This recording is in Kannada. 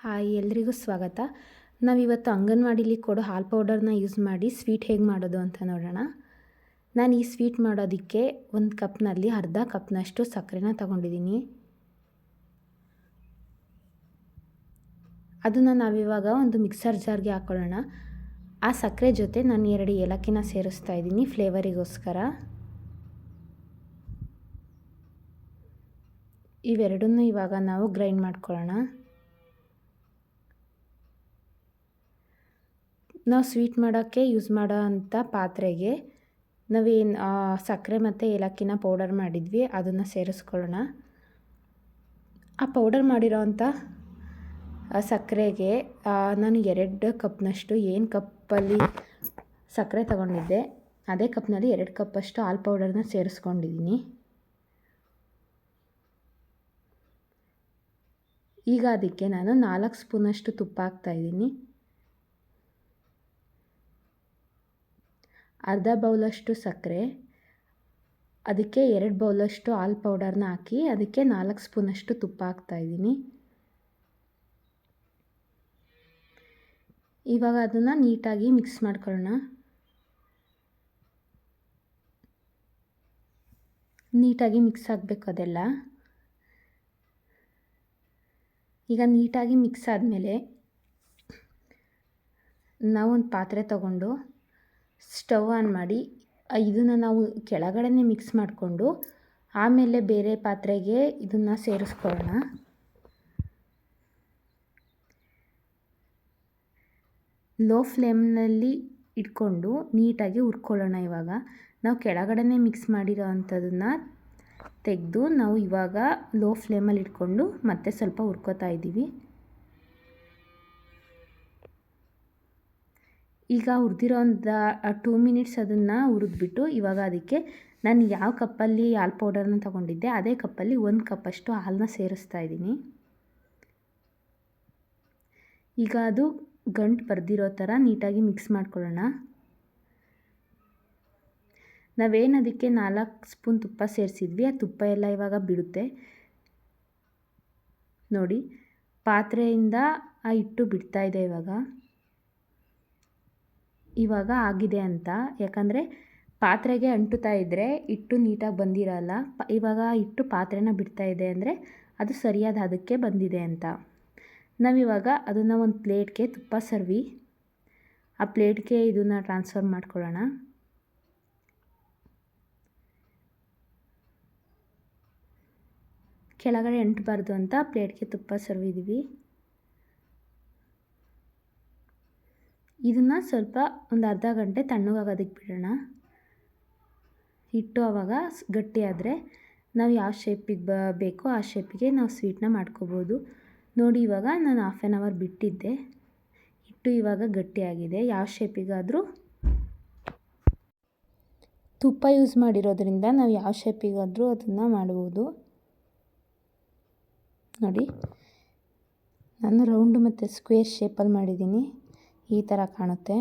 ಹಾಯ್, ಎಲ್ರಿಗೂ ಸ್ವಾಗತ. ನಾವಿವತ್ತು ಅಂಗನವಾಡಿಲಿ ಕೊಡೋ ಹಾಲು ಪೌಡರ್ನ ಯೂಸ್ ಮಾಡಿ ಸ್ವೀಟ್ ಹೇಗೆ ಮಾಡೋದು ಅಂತ ನೋಡೋಣ. ನಾನು ಈ ಸ್ವೀಟ್ ಮಾಡೋದಕ್ಕೆ ಒಂದು ಕಪ್ನಲ್ಲಿ ಅರ್ಧ ಕಪ್ನಷ್ಟು ಸಕ್ಕರೆನ ತಗೊಂಡಿದ್ದೀನಿ. ಅದನ್ನು ನಾವಿವಾಗ ಒಂದು ಮಿಕ್ಸರ್ ಜಾರ್ಗೆ ಹಾಕ್ಕೊಳ್ಳೋಣ. ಆ ಸಕ್ಕರೆ ಜೊತೆ ನಾನು 2 ಏಲಕ್ಕಿನ ಸೇರಿಸ್ತಾ ಇದ್ದೀನಿ ಫ್ಲೇವರಿಗೋಸ್ಕರ. ಇವೆರಡನ್ನೂ ಇವಾಗ ನಾವು ಗ್ರೈಂಡ್ ಮಾಡ್ಕೊಳ್ಳೋಣ. ನಾವು ಸ್ವೀಟ್ ಮಾಡೋಕ್ಕೆ ಯೂಸ್ ಮಾಡೋ ಅಂಥ ಪಾತ್ರೆಗೆ ನಾವೇನು ಸಕ್ಕರೆ ಮತ್ತು ಏಲಕ್ಕಿನ ಪೌಡರ್ ಮಾಡಿದ್ವಿ ಅದನ್ನು ಸೇರಿಸ್ಕೊಳ್ಳೋಣ. ಆ ಪೌಡರ್ ಮಾಡಿರೋ ಅಂಥ ಸಕ್ಕರೆಗೆ ನಾನು 2 ಕಪ್ನಷ್ಟು ಏನು ಕಪ್ಪಲ್ಲಿ ಸಕ್ಕರೆ ತಗೊಂಡಿದ್ದೆ ಅದೇ ಕಪ್ನಲ್ಲಿ 2 ಕಪ್ಪಷ್ಟು ಹಾಲು ಪೌಡರ್ನ ಸೇರಿಸ್ಕೊಂಡಿದ್ದೀನಿ. ಈಗ ಅದಕ್ಕೆ ನಾನು 4 ಸ್ಪೂನಷ್ಟು ತುಪ್ಪ ಹಾಕ್ತಾಯಿದ್ದೀನಿ. ಅರ್ಧ ಬೌಲಷ್ಟು ಸಕ್ಕರೆ, ಅದಕ್ಕೆ 2 ಬೌಲಷ್ಟು ಹಾಲು ಪೌಡರ್ನ ಹಾಕಿ ಅದಕ್ಕೆ 4 ಸ್ಪೂನಷ್ಟು ತುಪ್ಪ ಹಾಕ್ತಾಯಿದ್ದೀನಿ. ಇವಾಗ ಅದನ್ನು ನೀಟಾಗಿ ಮಿಕ್ಸ್ ಮಾಡ್ಕೊಳ್ಳೋಣ. ನೀಟಾಗಿ ಮಿಕ್ಸ್ ಆಗಬೇಕು ಅದೆಲ್ಲ. ಈಗ ನೀಟಾಗಿ ಮಿಕ್ಸ್ ಆದಮೇಲೆ ನಾವೊಂದು ಪಾತ್ರೆ ತಗೊಂಡು ಸ್ಟವ್ ಆನ್ ಮಾಡಿ ಇದನ್ನು ನಾವು ಕೆಳಗಡೆನೇ ಮಿಕ್ಸ್ ಮಾಡಿಕೊಂಡು ಆಮೇಲೆ ಬೇರೆ ಪಾತ್ರೆಗೆ ಇದನ್ನು ಸೇರಿಸ್ಕೊಳ್ಳೋಣ. ಲೋ ಫ್ಲೇಮ್ನಲ್ಲಿ ಇಟ್ಕೊಂಡು ನೀಟಾಗಿ ಹುರ್ಕೊಳ್ಳೋಣ. ಇವಾಗ ನಾವು ಕೆಳಗಡೆನೇ ಮಿಕ್ಸ್ ಮಾಡಿರೋ ಅಂಥದನ್ನು ತೆಗೆದು ನಾವು ಇವಾಗ ಲೋ ಫ್ಲೇಮಲ್ಲಿ ಇಟ್ಕೊಂಡು ಮತ್ತೆ ಸ್ವಲ್ಪ ಹುರ್ಕೋತಾ ಇದ್ದೀವಿ. ಈಗ ಹುರಿದಿರೋ ಒಂದು 2 ಮಿನಿಟ್ಸ್ ಅದನ್ನು ಹುರಿದ್ಬಿಟ್ಟು ಇವಾಗ ಅದಕ್ಕೆ ನಾನು ಯಾವ ಕಪ್ಪಲ್ಲಿ ಹಾಲು ಪೌಡರ್ನ ತೊಗೊಂಡಿದ್ದೆ ಅದೇ ಕಪ್ಪಲ್ಲಿ 1 ಕಪ್ಪಷ್ಟು ಹಾಲನ್ನ ಸೇರಿಸ್ತಾ ಇದ್ದೀನಿ. ಈಗ ಅದು ಗಂಟು ಬರ್ದಿರೋ ಥರ ನೀಟಾಗಿ ಮಿಕ್ಸ್ ಮಾಡ್ಕೊಳ್ಳೋಣ. ನಾವೇನು ಅದಕ್ಕೆ 4 ಸ್ಪೂನ್ ತುಪ್ಪ ಸೇರಿಸಿದ್ವಿ ಆ ತುಪ್ಪ ಎಲ್ಲ ಇವಾಗ ಬಿಡುತ್ತೆ ನೋಡಿ. ಪಾತ್ರೆಯಿಂದ ಆ ಹಿಟ್ಟು ಬಿಡ್ತಾ ಇದೆ ಇವಾಗ ಆಗಿದೆ ಅಂತ. ಯಾಕಂದರೆ ಪಾತ್ರೆಗೆ ಅಂಟುತ್ತಾ ಇದ್ದರೆ ಹಿಟ್ಟು ನೀಟಾಗಿ ಬಂದಿರಲ್ಲ. ಇವಾಗ ಹಿಟ್ಟು ಪಾತ್ರೆನ ಬಿಡ್ತಾ ಇದೆ ಅಂದರೆ ಅದು ಸರಿಯಾದ ಹದಕ್ಕೆ ಬಂದಿದೆ ಅಂತ. ನಾವಿವಾಗ ಅದನ್ನು ಒಂದು ಪ್ಲೇಟ್ಗೆ ತುಪ್ಪ ಸರ್ವಿ ಆ ಪ್ಲೇಟ್ಗೆ ಇದನ್ನು ಟ್ರಾನ್ಸ್ಫರ್ ಮಾಡ್ಕೊಳ್ಳೋಣ. ಕೆಳಗಡೆ ಅಂಟಬಾರ್ದು ಅಂತ ಪ್ಲೇಟ್ಗೆ ತುಪ್ಪ ಸರ್ವಿದ್ದೀವಿ. ಇದನ್ನು ಸ್ವಲ್ಪ ಒಂದು ಅರ್ಧ ಗಂಟೆ ತಣ್ಣಗಾಗೋದಕ್ಕೆ ಬಿಡೋಣ. ಹಿಟ್ಟು ಆವಾಗ ಗಟ್ಟಿಯಾದರೆ ನಾವು ಯಾವ ಶೇಪಿಗೆ ಬೇಕೋ ಆ ಶೇಪಿಗೆ ನಾವು ಸ್ವೀಟನ್ನ ಮಾಡ್ಕೋಬೋದು. ನೋಡಿ ಇವಾಗ ನಾನು 1/2 ಅವರ್ ಬಿಟ್ಟಿದ್ದೆ. ಹಿಟ್ಟು ಇವಾಗ ಗಟ್ಟಿಯಾಗಿದೆ. ಯಾವ ಶೇಪಿಗಾದರೂ ತುಪ್ಪ ಯೂಸ್ ಮಾಡಿರೋದ್ರಿಂದ ನಾವು ಯಾವ ಶೇಪಿಗಾದರೂ ಅದನ್ನು ಮಾಡ್ಬೋದು. ನೋಡಿ ನಾನು ರೌಂಡ್ ಮತ್ತು ಸ್ಕ್ವೇರ್ ಶೇಪಲ್ಲಿ ಮಾಡಿದ್ದೀನಿ. ಈ ಥರ ಕಾಣುತ್ತೆ.